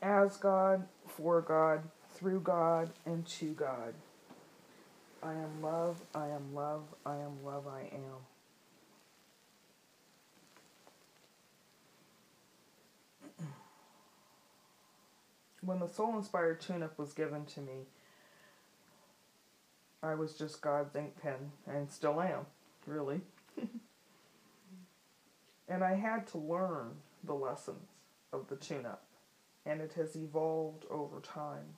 as God, for God, through God, and to God. I am love, I am love, I am love, I am. When the soul-inspired tune-up was given to me, I was just God's ink pen, and still am, really. And I had to learn the lessons of the tune-up, and it has evolved over time.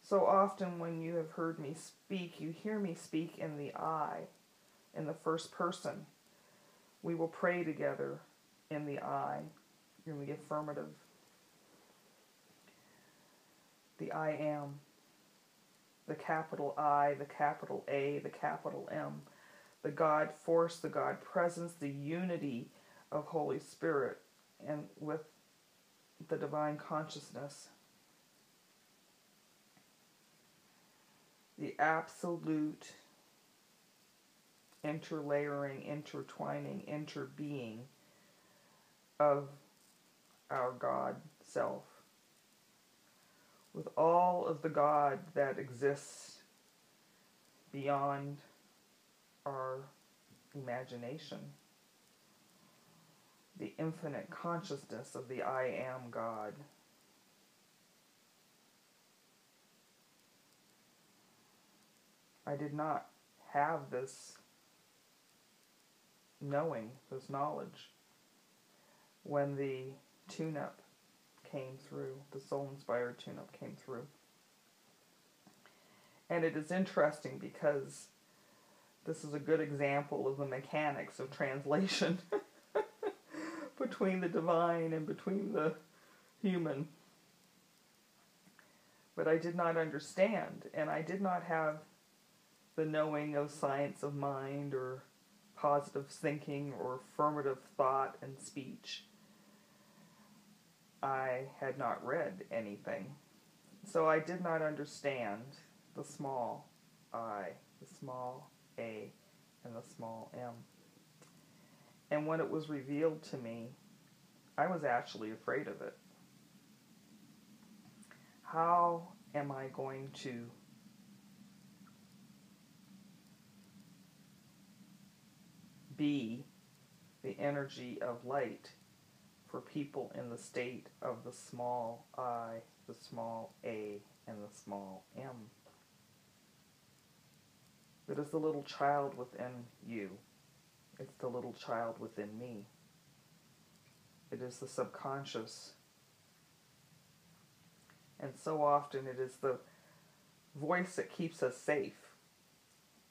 So often when you have heard me speak, you hear me speak in the I, in the first person. We will pray together in the I, in the affirmative. The I am, the capital I, the capital A, the capital M, the God force, the God presence, the unity of Holy Spirit, and with the divine consciousness. The absolute interlayering, intertwining, interbeing of our God self, with all of the God that exists beyond our imagination, the infinite consciousness of the I am God. I did not have this knowing, this knowledge, when the tune-up came through, the soul-inspired tune-up came through. And it is interesting because this is a good example of the mechanics of translation between the divine and between the human. But I did not understand, and I did not have the knowing of science of mind or positive thinking or affirmative thought and speech. I had not read anything. So I did not understand the small I, the small a, and the small m. And when it was revealed to me, I was actually afraid of it. How am I going to be the energy of light for people in the state of the small I, the small a, and the small m? It is the little child within you. It's the little child within me. It is the subconscious. And so often it is the voice that keeps us safe,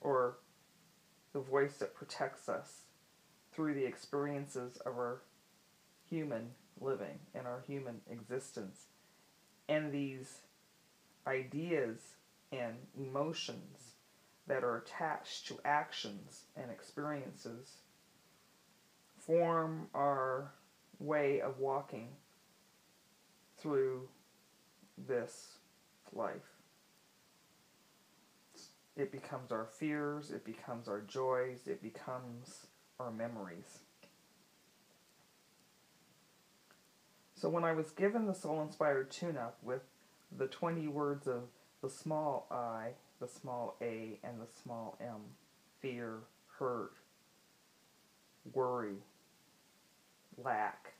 or the voice that protects us through the experiences of our human living and our human existence. And these ideas and emotions that are attached to actions and experiences form our way of walking through this life. It becomes our fears, it becomes our joys, it becomes our memories. So when I was given the soul-inspired tune-up with the 20 words of the small I, the small a, and the small m, fear, hurt, worry, lack,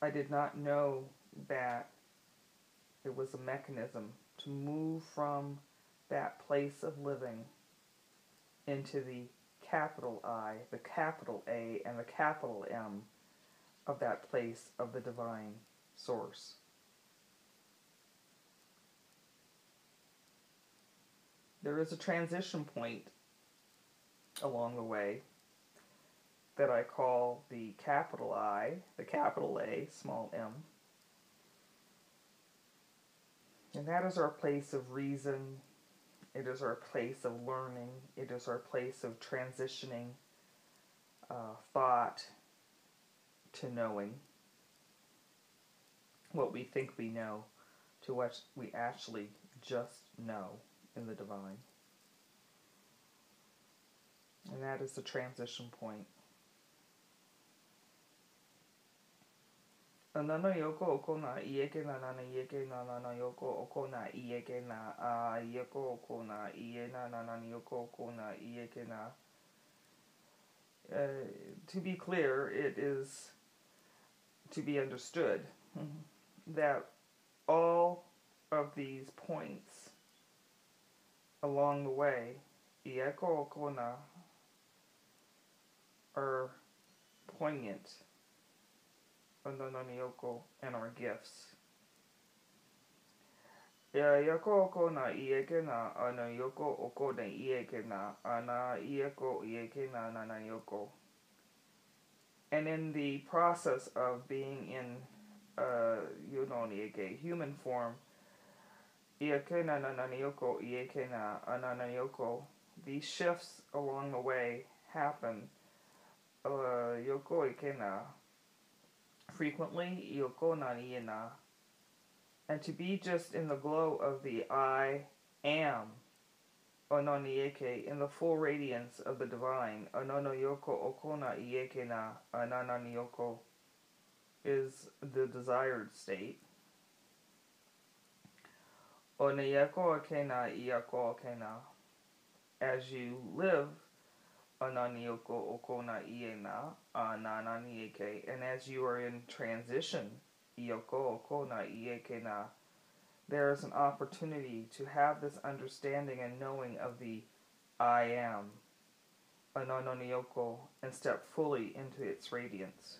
I did not know that it was a mechanism to move from that place of living into the capital I, the capital A, and the capital M of that place of the divine source. There is a transition point along the way that I call the capital I, the capital A, small m. And that is our place of reason. It is our place of learning. It is our place of transitioning thought to knowing what we think we know to what we actually just know in the divine. that is the transition point. Anana yoko oko na ieke na nana ieke na nana yoko oko na ieke na a yoko oko na ie na nana yoko oko na ieke na. To be clear, it is to be understood that all of these points along the way, ieko oko na, are poignant, Onononioko, and our gifts. Ieko oko na ieke na ana yoko oko na ieke na ana ieko ieke na nana yoko. And in the process of being in human form, ieke na nana yoko ieke na anana yoko, these shifts along the way happen. Yoko ike na, frequently yoko na ie na, and to be just in the glow of the I am, ononieke, in the full radiance of the divine, onono yoko okona ieke na ananani yoko, is the desired state. Oneyeko ake na iako ake na, as you live onanioko okona ie na anananieke, and as you are in transition ioko okona ieke na, there is an opportunity to have this understanding and knowing of the I am, Onononioko, and step fully into its radiance.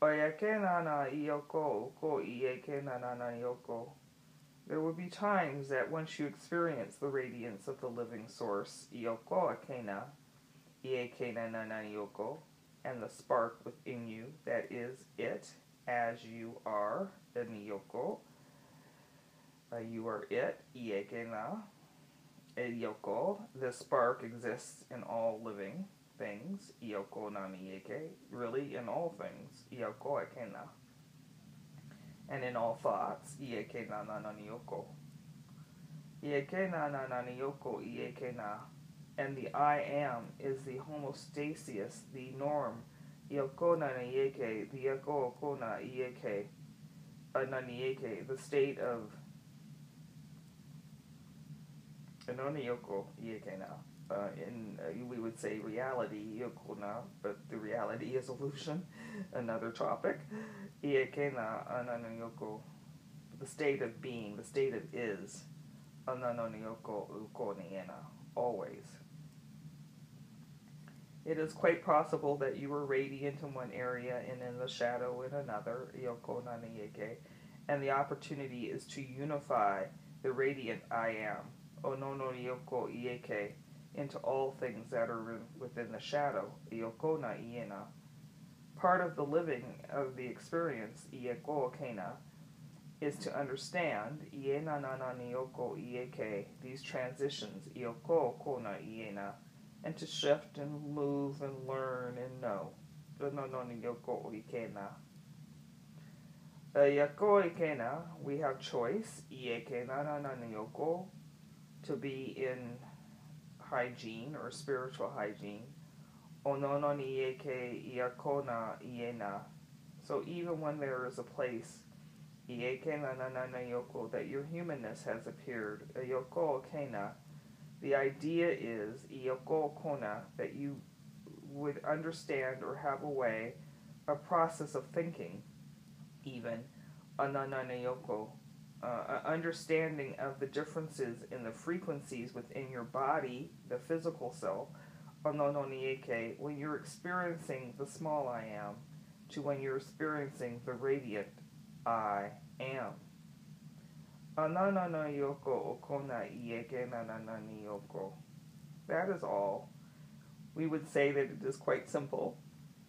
Oyeke nana ioko oko ieke nana yoko. There will be times that once you experience the radiance of the living source, ioko akena, ieke nana yoko, and the spark within you that is it, as you are, yoko. You are it, ieke na, yoko. The spark exists in all living things, ioko na ieke, really in all things, ioko akena. And in all thoughts, ieke na yoko. Ieke na yoko, ieke na. And the I am is the homostasis, the norm. Ioko na ieke, the ioko oko na ieke, nanieke, the state of Anoniyoko ieke na. We would say reality, yoko na, but the reality is illusion, another topic. Ieke na ananiyoko, the state of being, the state of is, ananiyoko uko niena, always. It is quite possible that you are radiant in one area and in the shadow in another, yoko na nieke, and the opportunity is to unify the radiant I am, onono yoko ieke, into all things that are within the shadow, yoko na iena. Part of the living of the experience, ieko okena, is to understand iena nanani yoko ieke, these transitions, ioko okona iena, and to shift and move and learn and know. Onononi yoko ikena. Yako ikena, we have choice, ieke nanani yoko, to be in hygiene or spiritual hygiene. Onono ieke iakona iena. So even when there is a place, ieke nanana yoko, that your humanness has appeared, yoko okena, the idea is ioko okona, that you would understand or have a way, a process of thinking, even ananana yoko, understanding of the differences in the frequencies within your body, the physical self, onononieke, when you're experiencing the small I am, to when you're experiencing the radiant I am. Ananana yoko okona ieke nananani yoko. That is all. We would say that it is quite simple,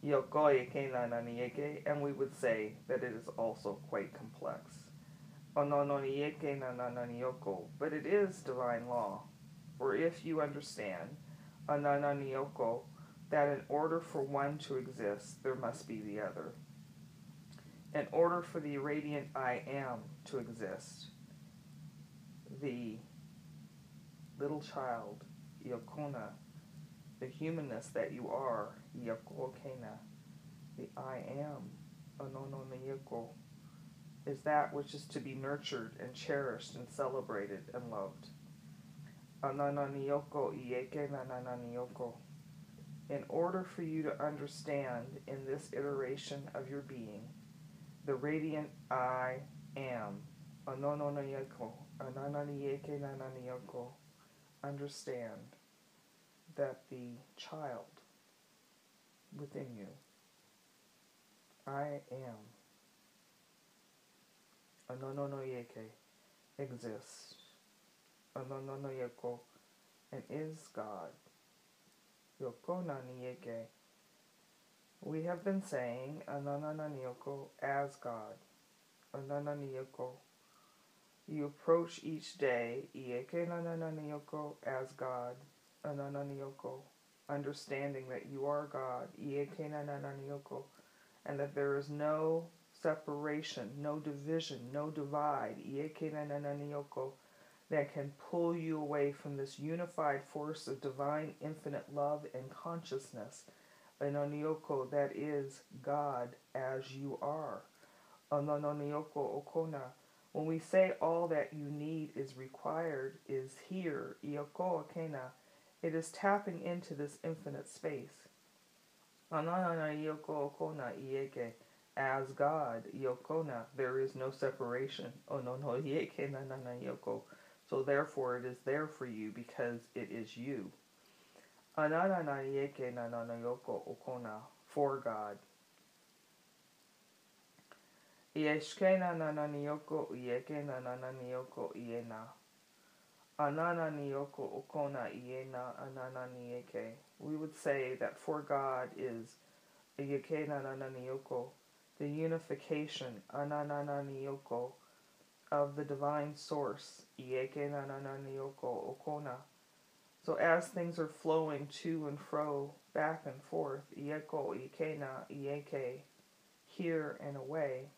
yoko ieke nananieke, and we would say that it is also quite complex. Onononieke nananani yoko, but it is divine law. For if you understand, ananani yoko, that in order for one to exist, there must be the other. In order for the radiant I am to exist, the little child, Yokona, the humanness that you are, Yoko Kena, the I am, Onono Yoko, is that which is to be nurtured and cherished and celebrated and loved. Anananiyoko ieke nanananiyoko. In order for you to understand in this iteration of your being, the radiant I am, Anononiyoko, Anananiyeke nananiyoko, understand that the child within you, I am, Anononoyeke, exists, Anononoyeko, and is God. Yokonaniyeke. We have been saying Anananiyoko as God. Anananiyoko. You approach each day Ieke Nananiyoko as God. Anananiyoko. Understanding that you are God. Ieke Nananiyoko. And that there is no separation, no division, no divide, that can pull you away from this unified force of divine infinite love and consciousness, that is God as you are. When we say all that you need is required, is here, it is tapping into this infinite space. As God, Yokona, there is no separation. So therefore it is there for you because it is you. For God. We would say that for God is the unification of the divine source. So as things are flowing to and fro, back and forth, here and away,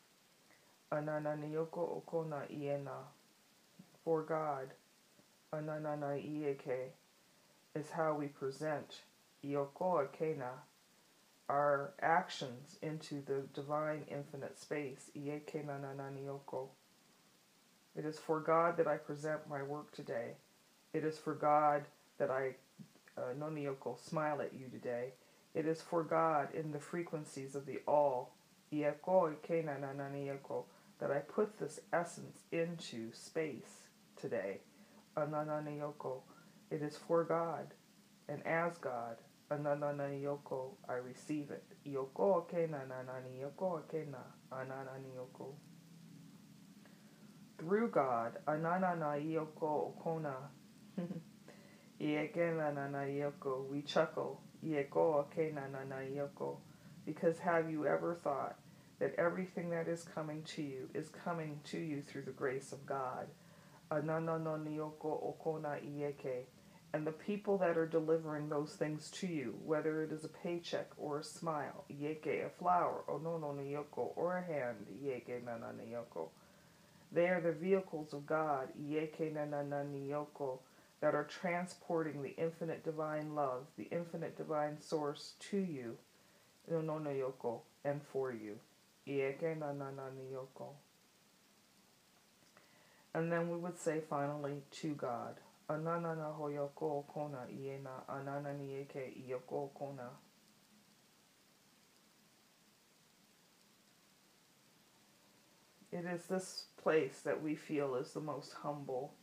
for God, is how we present our actions into the divine infinite space. It is for God that I present my work today. It is for God that I smile at you today. It is for God in the frequencies of the all that I put this essence into space today. It is for God, and as God, I receive it. Through God, we chuckle, because have you ever thought that everything that is coming to you through the grace of God? And the people that are delivering those things to you, whether it is a paycheck or a smile, a flower, or a hand, they are the vehicles of God, that are transporting the infinite divine love, the infinite divine source to you, and for you. And then we would say finally, to God. It is this place that we feel is the most humble,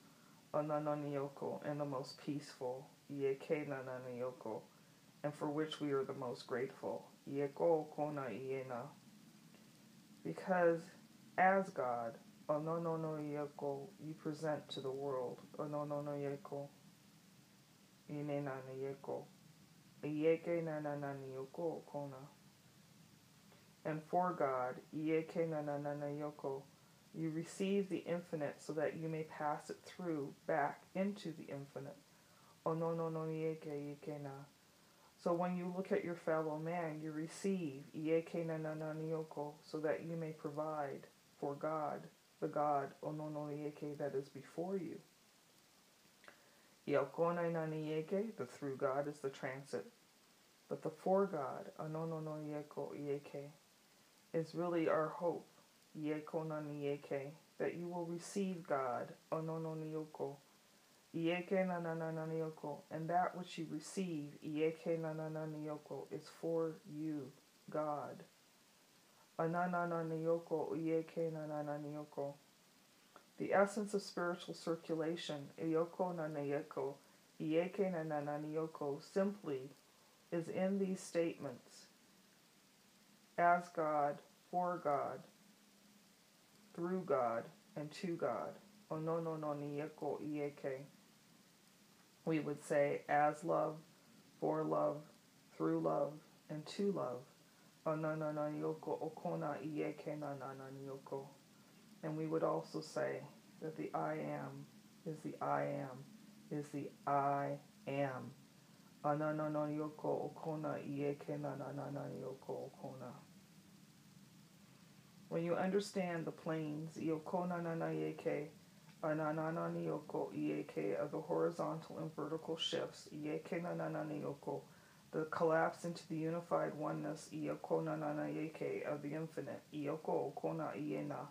and the most peaceful, and for which we are the most grateful. Because as God, you present to the world, and for God, you receive the infinite so that you may pass it through back into the infinite. So when you look at your fellow man, you receive so that you may provide for God, the God that is before you. Iokona Nanieke, the through God is the transit. But the for God, Anonono Yeko Ieke, is really our hope. Yeko Nanieke, that you will receive God, Onono Yoko. Ieke Nanananioko, and that which you receive, Ieke Nanananioko, is for you, God. Anananioko Ieke Nanananioko. The essence of spiritual circulation, Ioko Nanayeko, Ieke Nanananioko, simply is in these statements: as God, for God, through God, and to God. Ononononieko Ieke. We would say as love, for love, through love, and to love. Ononononioko Okona Ieke Nanananioko. And we would also say that the I am is the I am is the I am. Ananananioko Okona Ieke Nanananioko Okona. When you understand the planes, Iokona Nanayeke, Anananioko Ieke, of the horizontal and vertical shifts, Ieke Nananioko, the collapse into the unified oneness, Iokona Nanayeke, of the infinite, Ioko Okona Iena,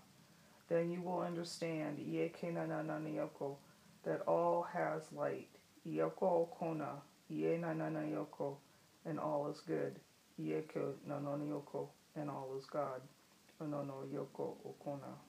then you will understand, Ieke Nananioko, that all has light, Ioko Okona, Iena Nanayoko, and all is good, Ieke Nananioko, and all is God. No, Yoko Okona.